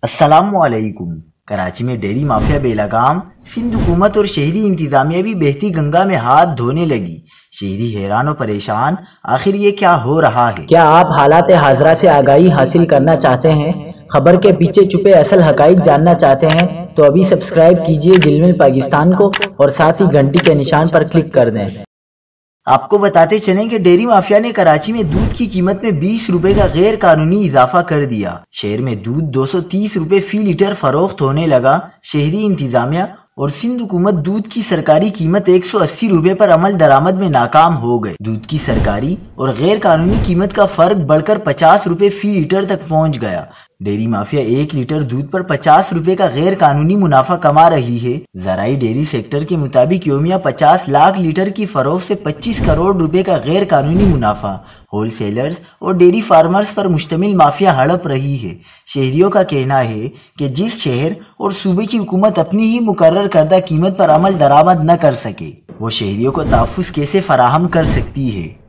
السلام علیکم۔ کراچی میں ڈیری مافیا بے لگام، سندھ حکومت اور شہری انتظامیہ بھی بہتی گنگا میں ہاتھ دھونے لگی۔ شہری حیران و پریشان، آخر یہ کیا ہو رہا ہے؟ کیا آپ حالات حاضرہ سے آگاہی حاصل کرنا چاہتے ہیں؟ خبر کے پیچھے چھپے اصل حقائق جاننا چاہتے ہیں تو ابھی سبسکرائب کیجئے جلمل پاکستان کو اور ساتھ ہی گھنٹی کے نشان پر کلک کر دیں۔ آپ کو بتاتے چلیں کہ ڈیری مافیا نے کراچی میں دودھ کی قیمت میں 20 روپے کا غیر قانونی اضافہ کر دیا۔ شہر میں دودھ 230 روپے فی لیٹر فروخت ہونے لگا۔ شہری انتظامیہ اور سندھ حکومت دودھ کی سرکاری قیمت 180 روپے پر عمل درآمد میں ناکام ہو گئے۔ دودھ کی سرکاری اور غیر قانونی قیمت کا فرق بڑھ کر 50 روپے فی لیٹر تک پہنچ گیا۔ ڈیری مافیا 1 لیٹر دودھ پر 50 روپے کا غیر قانونی منافع کما رہی ہے۔ زرعی ڈیری سیکٹر کے مطابق یومیہ 50 لاکھ لیٹر کی فروخت سے 25 کروڑ روپے کا غیر قانونی منافع ہول سیلرز اور ڈیری فارمرز پر مشتمل مافیا ہڑپ رہی ہے۔ شہریوں کا کہنا ہے کہ جس شہر اور صوبے کی حکومت اپنی ہی مقرر کردہ قیمت پر عمل درآمد نہ کر سکے، وہ شہریوں کو تحفظ کیسے فراہم کر سکتی ہے؟